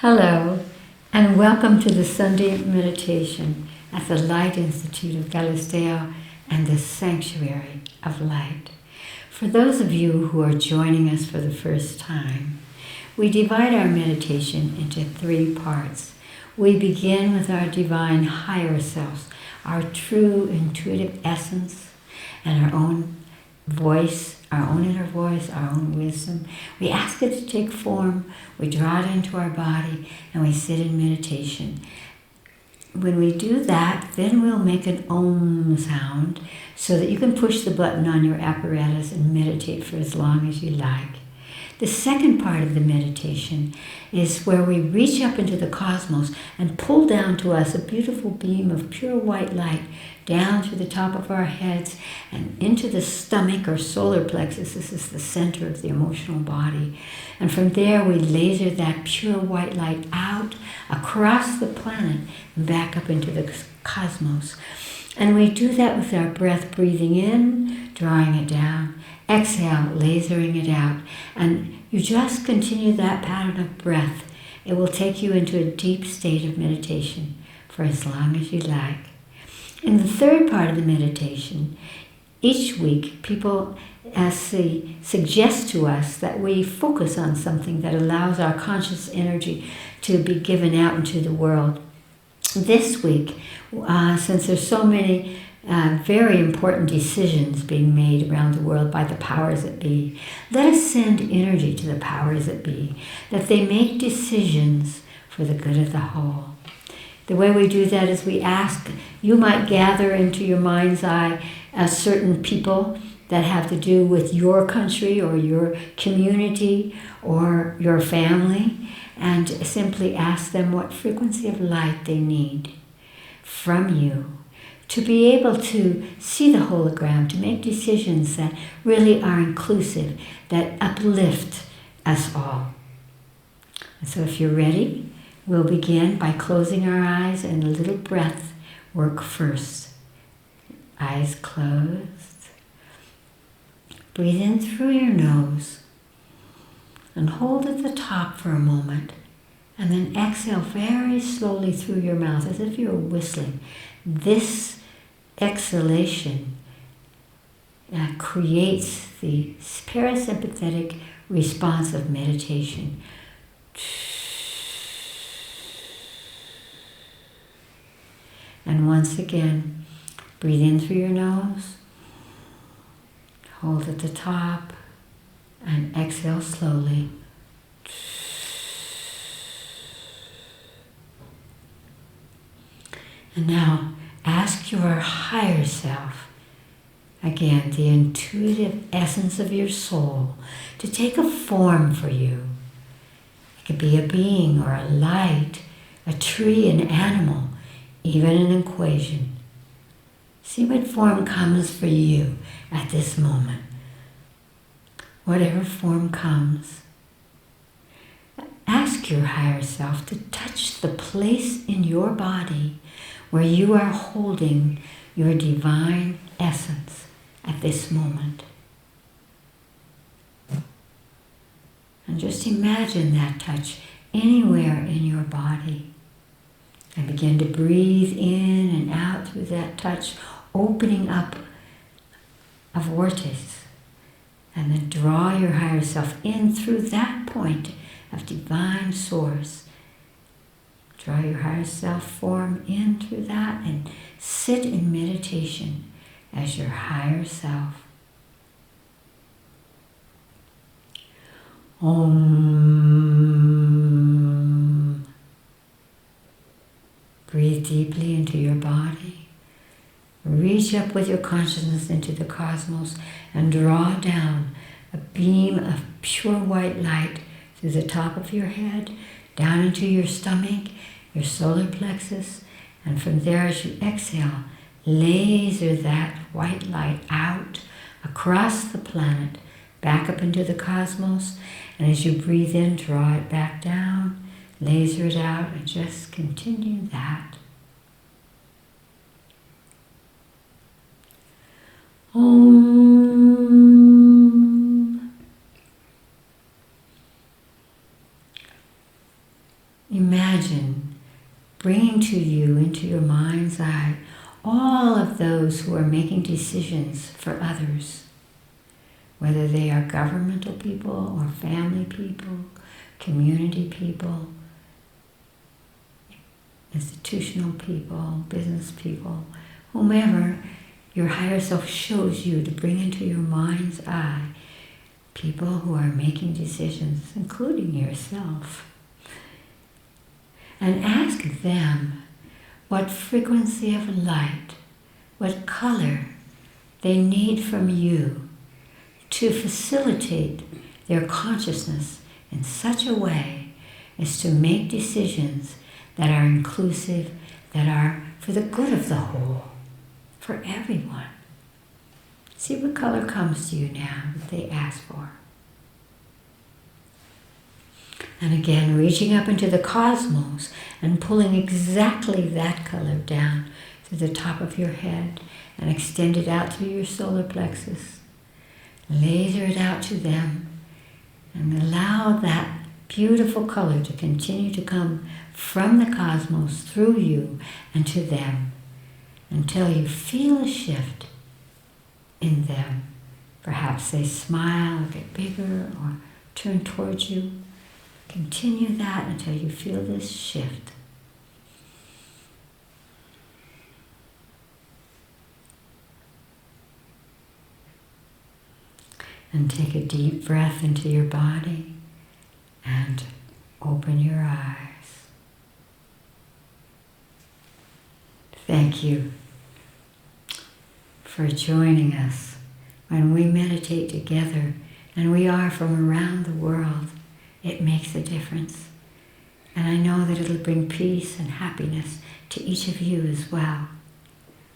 Hello, and welcome to the Sunday meditation at the Light Institute of Kristianstad and the Sanctuary of Light. For those of you who are joining us for the first time, we divide our meditation into 3 parts. We begin with our divine higher selves, our true intuitive essence, and our own voice, our own inner voice, our own wisdom. We ask it to take form, we draw it into our body, and we sit in meditation. When we do that, then we'll make an Om sound so that you can push the button on your apparatus and meditate for as long as you like. The second part of the meditation is where we reach up into the cosmos and pull down to us a beautiful beam of pure white light down through the top of our heads and into the stomach or solar plexus. This is the center of the emotional body. And from there we laser that pure white light out across the planet and back up into the cosmos. And we do that with our breath, breathing in, drawing it down, exhale, lasering it out. And you just continue that pattern of breath. It will take you into a deep state of meditation for as long as you like. In the third part of the meditation, each week people suggest to us that we focus on something that allows our conscious energy to be given out into the world. This week, since there's so many very important decisions being made around the world by the powers that be, let us send energy to the powers that be, that they make decisions for the good of the whole. The way we do that is we ask, you might gather into your mind's eye certain people that have to do with your country or your community or your family, and simply ask them what frequency of light they need from you to be able to see the hologram, to make decisions that really are inclusive, that uplift us all. And so if you're ready, we'll begin by closing our eyes and a little breath work first. Eyes closed. Breathe in through your nose and hold at the top for a moment, and then exhale very slowly through your mouth as if you were whistling. This exhalation creates the parasympathetic response of meditation. And once again, breathe in through your nose, hold at the top, and exhale slowly. And now, ask your higher self, again, the intuitive essence of your soul, to take a form for you. It could be a being or a light, a tree, an animal, even an equation. See what form comes for you at this moment. Whatever form comes, ask your higher self to touch the place in your body where you are holding your divine essence at this moment. And just imagine that touch anywhere in your body. And begin to breathe in and out through that touch, opening up a vortex. And then draw your higher self in through that point of divine source. Draw your higher self form in through that and sit in meditation as your higher self. Om. Breathe deeply into your body. Reach up with your consciousness into the cosmos and draw down a beam of pure white light through the top of your head, down into your stomach, your solar plexus, and from there as you exhale, laser that white light out across the planet, back up into the cosmos, and as you breathe in, draw it back down, laser it out, and just continue that. Om. imagine bringing to you into your mind's eye all of those who are making decisions for others, whether they are governmental people or family people, community people, institutional people, business people, whomever your higher self shows you to bring into your mind's eye, people who are making decisions, including yourself. And ask them what frequency of light, what color they need from you to facilitate their consciousness in such a way as to make decisions that are inclusive, that are for the good of the whole, for everyone. See what color comes to you now that they ask for. And again, reaching up into the cosmos and pulling exactly that color down to the top of your head and extend it out through your solar plexus. Laser it out to them and allow that beautiful color to continue to come from the cosmos through you and to them until you feel a shift in them. Perhaps they smile, or get bigger, or turn towards you. Continue that until you feel this shift. And take a deep breath into your body and open your eyes. Thank you for joining us when we meditate together, and we are from around the world. It makes a difference. And I know that it'll bring peace and happiness to each of you as well.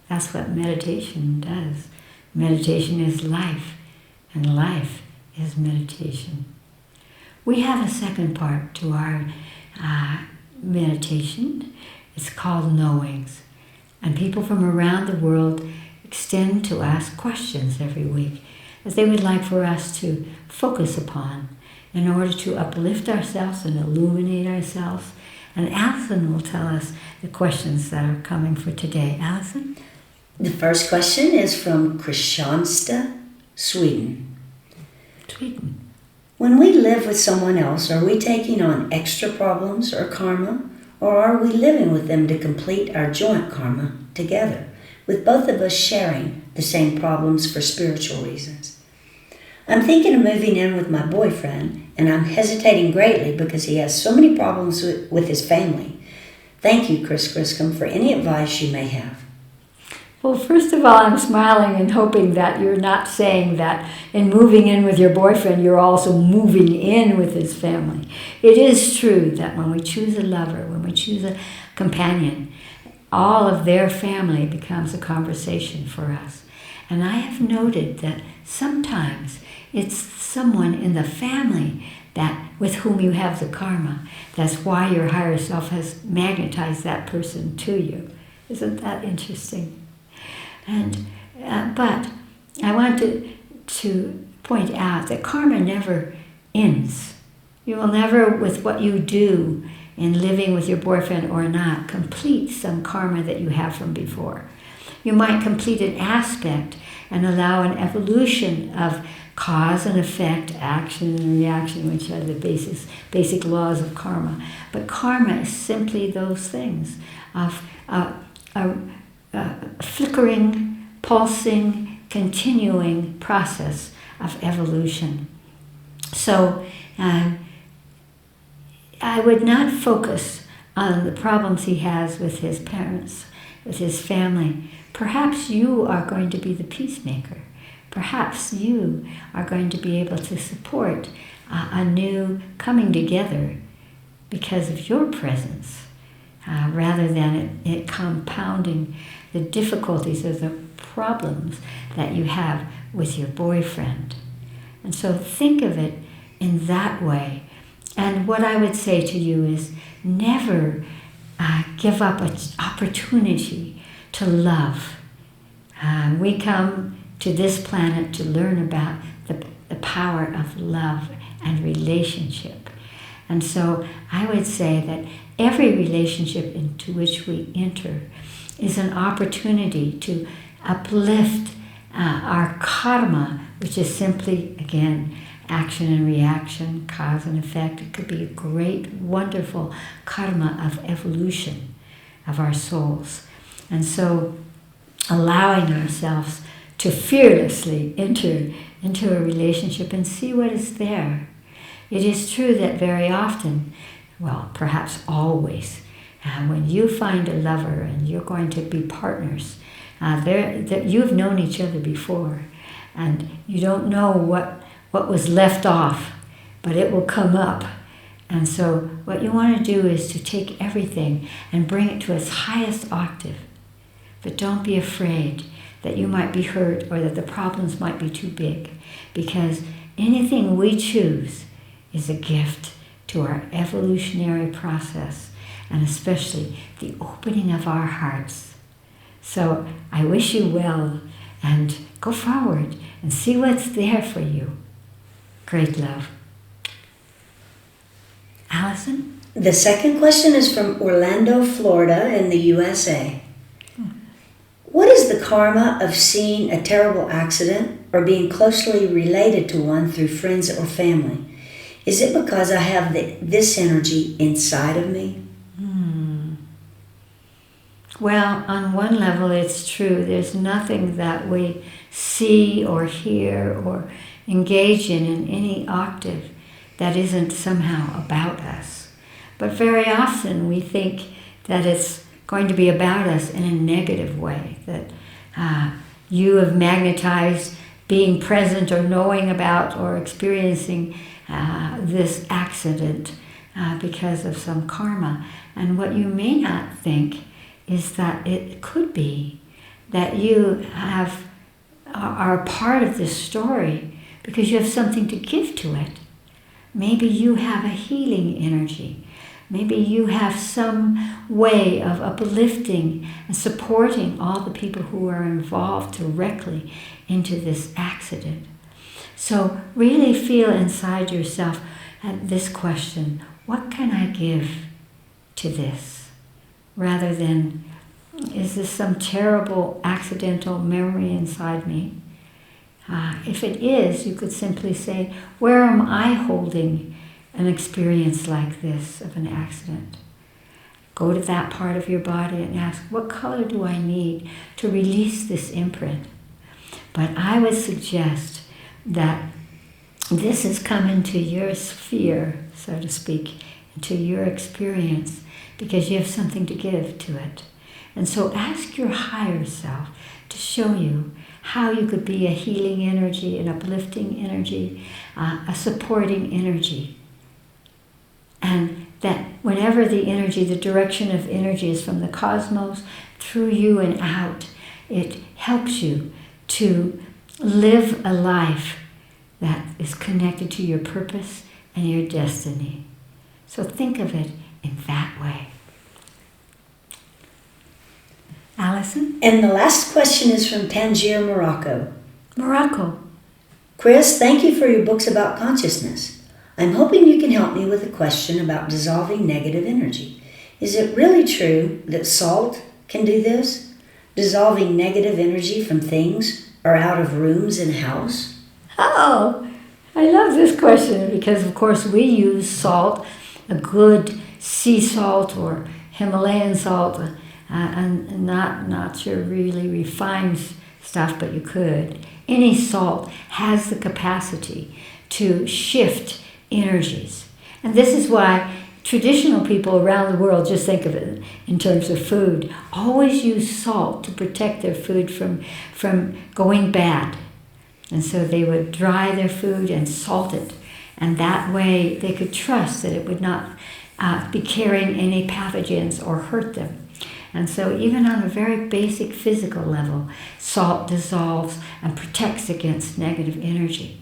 That's what meditation does. Meditation is life, and life is meditation. We have a second part to our meditation. It's called knowings. And people from around the world extend to ask questions every week that they would like for us to focus upon in order to uplift ourselves and illuminate ourselves. And Alison will tell us the questions that are coming for today. Alison? The first question is from Kristianstad, Sweden. Sweden. When we live with someone else, are we taking on extra problems or karma, or are we living with them to complete our joint karma together, with both of us sharing the same problems for spiritual reasons? I'm thinking of moving in with my boyfriend, and I'm hesitating greatly because he has so many problems with his family. Thank you, Chris Griscom, for any advice you may have. Well, first of all, I'm smiling and hoping that you're not saying that in moving in with your boyfriend, you're also moving in with his family. It is true that when we choose a lover, when we choose a companion, all of their family becomes a conversation for us. And I have noted that sometimes it's someone in the family that with whom you have the karma. That's why your higher self has magnetized that person to you. Isn't that interesting? And but I want to point out that karma never ends. You will never, with what you do in living with your boyfriend or not, complete some karma that you have from before. You might complete an aspect and allow an evolution of cause and effect, action and reaction, which are the basic laws of karma. But karma is simply those things of flickering, pulsing, continuing process of evolution. So I would not focus on the problems he has with his parents, with his family. Perhaps you are going to be the peacemaker. Perhaps you are going to be able to support a new coming together because of your presence, rather than it compounding the difficulties or the problems that you have with your boyfriend. And so think of it in that way. And what I would say to you is never give up an opportunity to love. We come to this planet to learn about the power of love and relationship. And so I would say that every relationship into which we enter is an opportunity to uplift our karma, which is simply, again, action and reaction, cause and effect. It could be a great, wonderful karma of evolution of our souls. And so allowing ourselves to fearlessly enter into a relationship and see what is there. It is true that very often, well, perhaps always, when you find a lover and you're going to be partners, that you've known each other before, and you don't know what was left off, but it will come up. And so what you want to do is to take everything and bring it to its highest octave. But don't be afraid that you might be hurt or that the problems might be too big, because anything we choose is a gift to our evolutionary process, and especially the opening of our hearts. So I wish you well, and go forward and see what's there for you. Great love. Allison? The second question is from Orlando, Florida in the U.S.A. What is the karma of seeing a terrible accident or being closely related to one through friends or family? Is it because I have this energy inside of me? Well, on one level it's true. There's nothing that we see or hear or engage in any octave that isn't somehow about us. But very often we think that it's going to be about us in a negative way, that you have magnetized being present or knowing about or experiencing this accident because of some karma. And what you may not think is that it could be that you are part of this story because you have something to give to it. Maybe you have a healing energy. Maybe you have some way of uplifting and supporting all the people who are involved directly into this accident. So really feel inside yourself this question, what can I give to this? Rather than, is this some terrible accidental memory inside me? If it is, you could simply say, where am I holding an experience like this of an accident? Go to that part of your body and ask, what color do I need to release this imprint? But I would suggest that this has come into your sphere, so to speak, into your experience, because you have something to give to it. And so ask your higher self to show you how you could be a healing energy, an uplifting energy, a supporting energy. And that whenever the energy, the direction of energy is from the cosmos through you and out, it helps you to live a life that is connected to your purpose and your destiny. So think of it in that way. Allison? And the last question is from Tangier, Morocco. Morocco. Chris, thank you for your books about consciousness. I'm hoping you can help me with a question about dissolving negative energy. Is it really true that salt can do this? Dissolving negative energy from things or out of rooms in a house? Oh, I love this question because, of course, we use salt, a good sea salt or Himalayan salt, and not your really refined stuff, but you could. Any salt has the capacity to shift energies. And this is why traditional people around the world, just think of it in terms of food, always use salt to protect their food from going bad. And so they would dry their food and salt it. And that way they could trust that it would not be carrying any pathogens or hurt them. And so even on a very basic physical level, salt dissolves and protects against negative energy.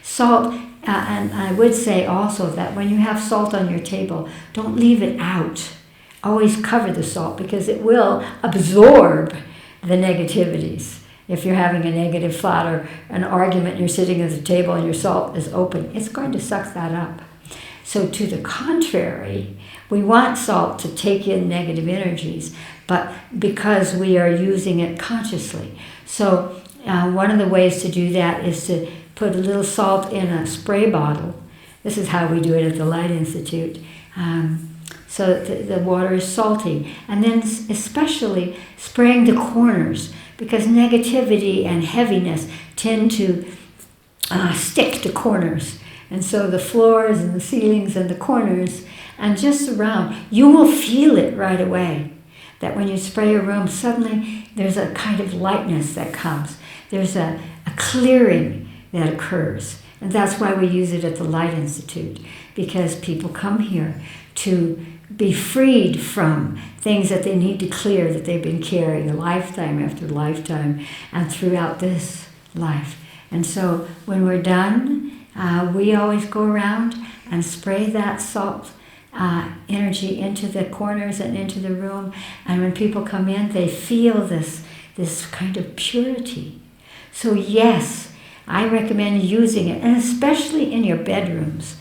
Salt, and I would say also that when you have salt on your table, don't leave it out. Always cover the salt because it will absorb the negativities. If you're having a negative thought or an argument and you're sitting at the table and your salt is open, it's going to suck that up. So to the contrary, we want salt to take in negative energies, but because we are using it consciously. So one of the ways to do that is to put a little salt in a spray bottle. This is how we do it at the Light Institute. So that the water is salty. And then especially spraying the corners, because negativity and heaviness tend to stick to corners. And so the floors and the ceilings and the corners and just around, you will feel it right away. That when you spray a room, suddenly there's a kind of lightness that comes. There's a clearing that occurs. And that's why we use it at the Light Institute, because people come here to be freed from things that they need to clear, that they've been carrying lifetime after lifetime and throughout this life. And so when we're done, we always go around and spray that salt energy into the corners and into the room. And when people come in, they feel this kind of purity. So yes, I recommend using it, and especially in your bedrooms,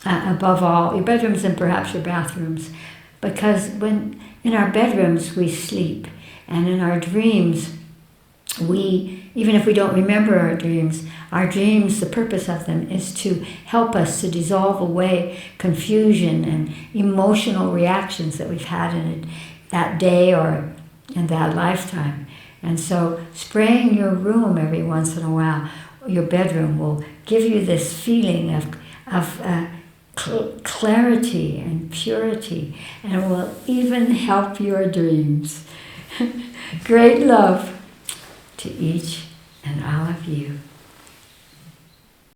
above all, your bedrooms and perhaps your bathrooms, because when in our bedrooms we sleep, and in our dreams, even if we don't remember our dreams, the purpose of them is to help us to dissolve away confusion and emotional reactions that we've had in that day or in that lifetime. And so spraying your room every once in a while, your bedroom, will give you this feeling of clarity and purity, and it will even help your dreams. Great love to each and all of you.